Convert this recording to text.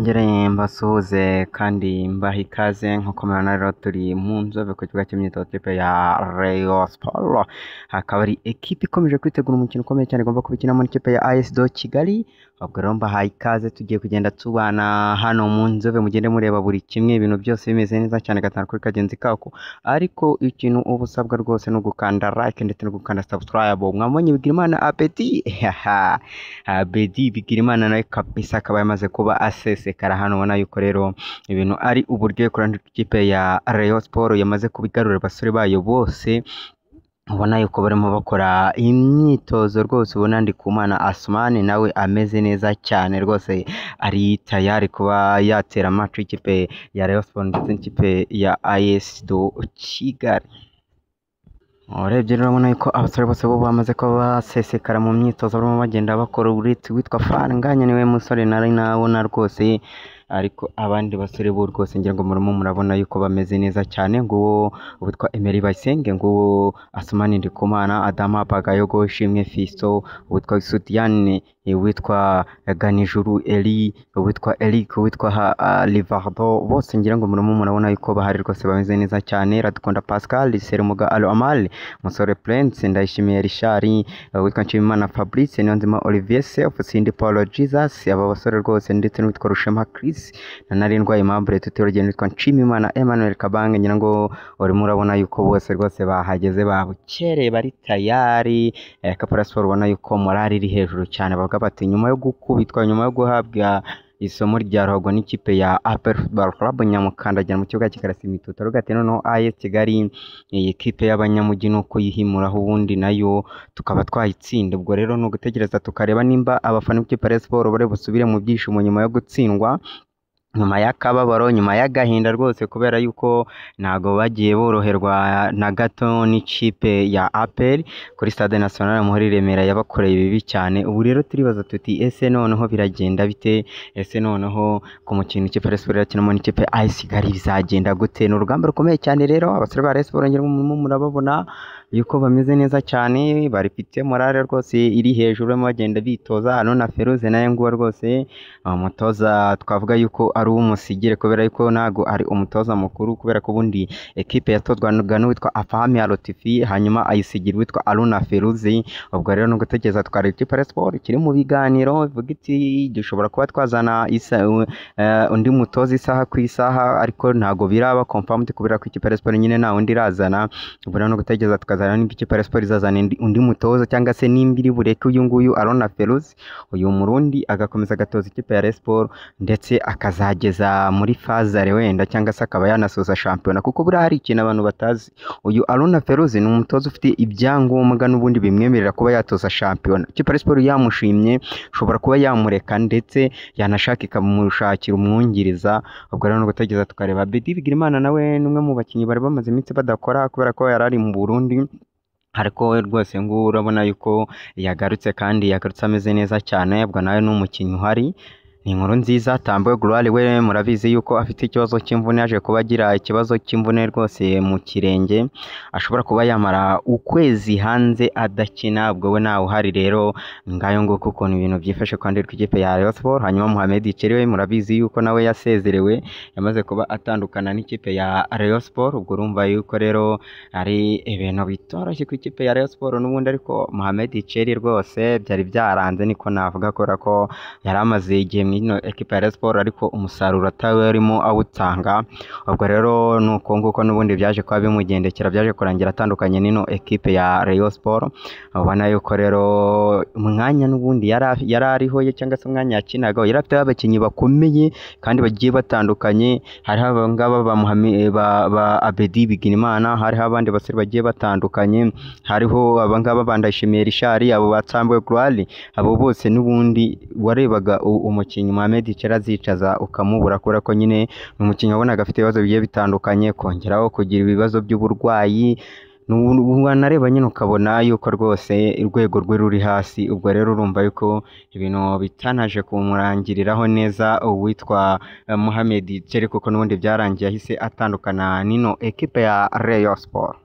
nongere mbasuhuze kandi mbaha ikaze nk'uko mubibona rero turi mu nzove ku kibuga cy'imyitozo ikipe ya Rayon Sports, hakaba ari ekipe ikomeje kwitegura umukino ukomeye cyane igomba kubikinamo n'ikipe ya AS do Kigali. Ubwo rero mbahaye ikaze, tugiye kugenda tubana hano mu nzove, mugende mureba buri kimwe, ibintu byose bimeze neza cyane gatanu kuri kagenzi kako, ariko ikintu uba usabwa rwose ni ugukanda like ndetse no gukanda subscribe. Mwabonye Bigirimana Abedi Abedi Bigirimana nawe kabisa akaba yamaze kuba asesekara hano, ubona yuko rero ibintu ari uburyo kurandi ikipe ya Rayon Sports yamaze kubigarura abasore bayo bose, ubona yuko barimo bakora imyitozo rwose. Ubona Ndikumana Asmani nawe ameze neza cyane rwose, ari tayari kuba yatera match ikipe ya Rayon Sports ndetse n'ikipe ya AS do Kigali. Urebye rero urabona yuko abasore bose bo bamaze kuba basesekara mu myitozo, barimo bagenda bakora uretse witwa Faranganya niwe musore nari nabona rwose, ariko abandi basore bo rwose ngira ngo murimo murabona yuko bameze neza cyane. Nguwo witwa Emery Bayisenge, nguwo Asmani Ndikumana, Adama Bagayogo, Shimwe Fisto, witwa Sudiane, witwa Ganijuru Eli, witwa Eric, witwa Livardo, bose ngira ngo murimo murabona yuko bahari rwose bameze neza cyane. Radukunda Pascal, Serumuga Amal, Musore Prince, Ndayishimiye Richard, witwa Nshimimana Fabrice, Niyonzima Olivier Self, Cindy Paul Jesus, aba basore rwose ndetse n'uwitwa Rushema Chris na Narindwa Aimable, tutirogenda witwa Nshimimana Emmanuel Kabange. Ngira ngo urimo urabona yuko bose rwose bahageze, babukereye, bari tayari. Kapara Sport ubona yuko morali iri hejuru cyane, bavuga bati nyuma yo gukubitwa, nyuma yo guhabwa isomo rya ruhago n'ikipe ya APR Football Club Nyamukandagira mu kibuga kikarasa imituta rugate, noneho AS Kigali iyi kipe y'abanyamujyi nuko yihimuraho ubundi nayo tukaba twayitsinda. Ubwo rero ni ugutegereza tukareba nimba abafana b'ikipe ya Rayon Sports bari busubire mu byishimo nyuma yo gutsindwa, nyuma y'akababaro, nyuma y'agahinda rwose, kubera yuko ntago bagiye boroherwa na gato n'ikipe ya APR kuri Stade National muri Remera, yabakoreye bibi cyane. Ubu rero turibaza tuti ese noneho biragenda bite? Ese noneho ku mukino ikipe ya Rayon Sports irakinamo n'ikipe ya AS Kigali bizagenda gute? Ni urugamba rukomeye cyane rero. Abasore ba Rayon Sports ngira ngo murababona yuko bameze neza cyane, barifite morale rwose iri hejuru, barimo bagenda bitoza. Hano na Feruze naye nguwa rwose umutoza twavuga yuko ari umusigire, kubera yuko ntago ari umutoza mukuru, kubera ko ubundi ekipe yatozwaga n'uwitwa Afahami Alotifi, hanyuma ayisigira witwa Aruna Feruze. Ubwo rero no gutegereza twareba ikipe ya Sport kiri mu biganiro, ivuga iti dushobora kuba twazana undi mutoza isaha ku isaha, ariko ntago biraba confirmed kubera ko ikipe ya Sport nyine nta undi irazana. Ubwo rero no gutegereza tukazana nimba ikipe ya Sport izazana undi mutoza, cyangwa se nimba iri bureke uyu nguyu Aruna Feruze, uyu Murundi agakomeza agatoza ikipe ya Sport ndetse akazageza muri fazare wenda, cyangwa se akaba yanasoza shampiyona, kuko buriya hari ikintu abantu batazi. Uyu Aruna Feruze ni umutoza ufite ibyangombwa n'ubundi bimwemerera kuba yatoza shampiyona. Ikipe ya Sport yamushimye ushobora kuba yamureka ndetse yanashaka ikamushakira umwungiriza. Ubwo rero no gutegereza tukareba. Abedi Bigirimana nawe n'umwe mu bakinnyi bari bamaze iminsi badakora kubera ko yari ari mu Burundi, ariko we rwose ngo urabona yuko yagarutse kandi yagarutse ameze neza cyane. Ubwo nawe ni umukinnyi uhari. Ni inkuru nziza. Tambo Gloire we murabizi yuko afite ikibazo cy'imvune, yaje kuba agira ikibazo cy'imvune rwose mu kirenge, ashobora kuba yamara ukwezi hanze adakina. Ubwo we nawe uhari rero, ngayo nguko ukuntu ibintu byifashe kandi rw'ikipe ya Rayon Sports. Hanyuma Mohamed Cheri we murabizi yuko nawe yasezerewe, yamaze kuba atandukana n'ikipe ya Rayon Sports. Ubwo urumva yuko rero ari ibintu bitoroshye ku ikipe ya Rayon Sports n'ubundi, ariko Mohamed Cheri rwose byari byaranze niko navuga, kubera ko yari amaze igihe ino ekipa ya Rayon Sports ariko umusaruro atarimo awutanga. Ubwo rero nuko nguko n'ubundi byaje kuba bimugendekera, byaje kurangira atandukanye n'ino ekipe ya Rayon Sports. Ubona yuko rero umwanya n'ubundi yari ariho ye, cyangwa se umwanya yakinaga yari afite abakinnyi bakomeye kandi bagiye batandukanye. hariho abangaba ba Abedi Bigirimana, hariho abandi basore bagiye batandukanye, hariho abangaba Ndayishimiye Richard, abo Batsambwe Gloire, abo bose n'ubundi warebaga umukinnyi Mohamed Cheri azicaza ukamubura, kubera ko nyine ni umukinnyi wabonaga afite ibibazo bigiye bitandukanye, kongeraho kugira ibibazo by'uburwayi, wanareba nyine ukabona yuko rwose urwego rwe ruri hasi. Ubwo rero urumva yuko ibintu bitanaje kumurangiriraho neza uwitwa Mohamed Cheri, kuko n'ubundi byarangiye ahise atandukana n'ino ekipe ya Rayon Sports.